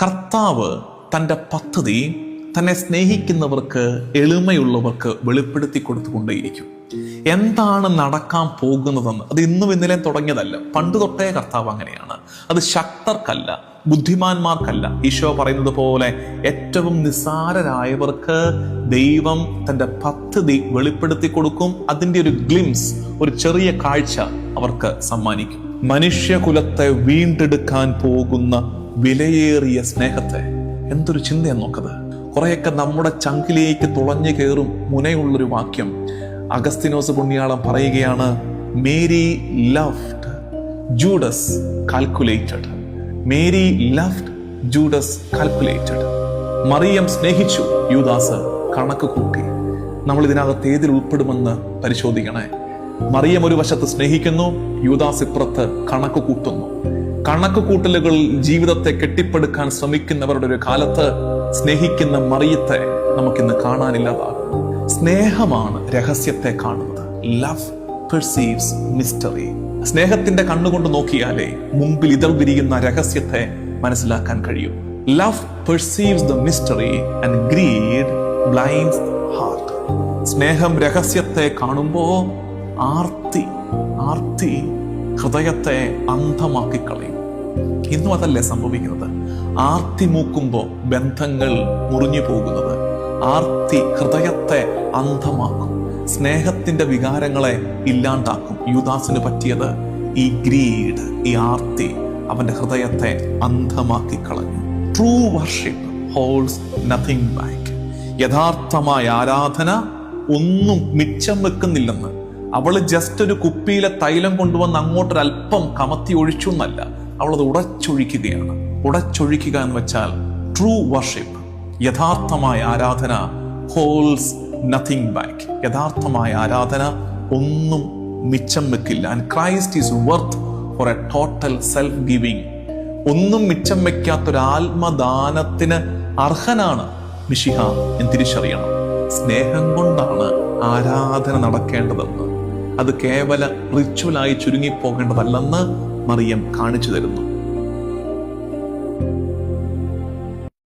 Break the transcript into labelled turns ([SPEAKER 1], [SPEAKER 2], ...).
[SPEAKER 1] കർത്താവ് തൻ്റെ പദ്ധതി തന്നെ സ്നേഹിക്കുന്നവർക്ക്, എളിമയുള്ളവർക്ക് വെളിപ്പെടുത്തി കൊടുത്തുകൊണ്ടേയിരിക്കും. എന്താണ് നടക്കാൻ പോകുന്നതെന്ന് അത് ഇന്നും ഇന്നലെയും തുടങ്ങിയതല്ല. പണ്ട് തൊട്ടേ കർത്താവ് അങ്ങനെയാണ്. അത് ശക്തർക്കല്ല, ബുദ്ധിമാന്മാർക്കല്ല. ഈശോ പറയുന്നത് പോലെ ഏറ്റവും നിസ്സാരരായവർക്ക് ദൈവം തൻ്റെ പദ്ധതി വെളിപ്പെടുത്തി കൊടുക്കും. അതിൻ്റെ ഒരു ഗ്ലിംസ്, ഒരു ചെറിയ കാഴ്ച അവർക്ക് സമ്മാനിക്കും. മനുഷ്യകുലത്തെ വീണ്ടെടുക്കാൻ പോകുന്ന വിലയേറിയ സ്നേഹത്തെ എന്തൊരു ചിന്തയെന്ന് നോക്കത്. കുറെയൊക്കെ നമ്മുടെ ചങ്കിലേക്ക് തുളഞ്ഞു കയറും മുനയുള്ളൊരു വാക്യം അഗസ്തീനോസ് പുണ്യാളൻ പറയുകയാണ്, Mary loved Judas calculated. Mary loved Judas calculated. മറിയം സ്നേഹിച്ചു, യൂദാസ് കണക്ക് കൂട്ടി. നമ്മൾ ഇതിനകത്ത് ഏതിൽ ഉൾപ്പെടുമെന്ന് പരിശോധിക്കണേ. മറിയം ഒരു വശത്ത് സ്നേഹിക്കുന്നു, യൂദാസ് ഇപ്പുറത്ത് കണക്ക് കൂട്ടുന്നു. കണക്ക് കൂട്ടലുകൾ ജീവിതത്തെ കെട്ടിപ്പടുക്കാൻ ശ്രമിക്കുന്നവരുടെ ഒരു കാലത്ത് സ്നേഹിക്കുന്ന മറിയത്തെ നമുക്കിന്ന് കാണാനില്ലാതാകും. സ്നേഹമാണ് രഹസ്യത്തെ കാണുന്നത്. Love perceives mystery. സ്നേഹത്തിന്റെ കണ്ണുകൊണ്ട് നോക്കിയാലേ മുമ്പിൽ ഇതൾ വിരിയുന്ന രഹസ്യത്തെ മനസ്സിലാക്കാൻ കഴിയും. Love perceives the mystery and greed blinds the heart. സ്നേഹം രഹസ്യത്തെ കാണുമ്പോ ആർത്തി ഹൃദയത്തെ അന്ധമാക്കി കളയും. ഇന്നും അതല്ലേ സംഭവിക്കുന്നത്? ആർത്തി മൂക്കുമ്പോ ബന്ധങ്ങൾ മുറിഞ്ഞു പോകുന്നത്. ആർത്തി ഹൃദയത്തെ അന്ധമാക്കും, സ്നേഹത്തിന്റെ വികാരങ്ങളെ ഇല്ലാണ്ടാക്കും. യൂദാസിന് പറ്റിയത് ഈ ഗ്രീഡ്, ഈ ആർത്തി അവന്റെ ഹൃദയത്തെ അന്ധമാക്കി കളഞ്ഞു. True worship holds nothing back. യഥാർത്ഥമായ ആരാധന ഒന്നും മിച്ചം വെക്കുന്നില്ലെന്ന്. അവള് ജസ്റ്റ് ഒരു കുപ്പിയിലെ തൈലം കൊണ്ടുവന്ന് അങ്ങോട്ടൊരല്പം കമത്തി ഒഴിച്ചു എന്നല്ല, അവളത് ഉടച്ചൊഴിക്കുകയാണ്. ഉടച്ചൊഴിക്കുക എന്ന് വെച്ചാൽ ട്രൂ വർഷിപ്പ്, യഥാർത്ഥമായ ആരാധന ഹോൾഡ്സ് നത്തിങ് ബാക്ക്. യഥാർത്ഥമായ ആരാധന ഒന്നും മിച്ചം വെക്കില്ല. And Christ is worth for a total self giving. ഒന്നും മിച്ചം വെക്കാത്തൊരു ആത്മദാനത്തിന് അർഹനാണ് മിശിഹ എന്ന് തിരിച്ചറിയണം. സ്നേഹം കൊണ്ടാണ് ആരാധന നടക്കേണ്ടതെന്ന്, അത് കേവല റിച്വലായി ചുരുങ്ങിപ്പോകേണ്ടതല്ലെന്ന് മറിയം കാണിച്ചു തരുന്നു.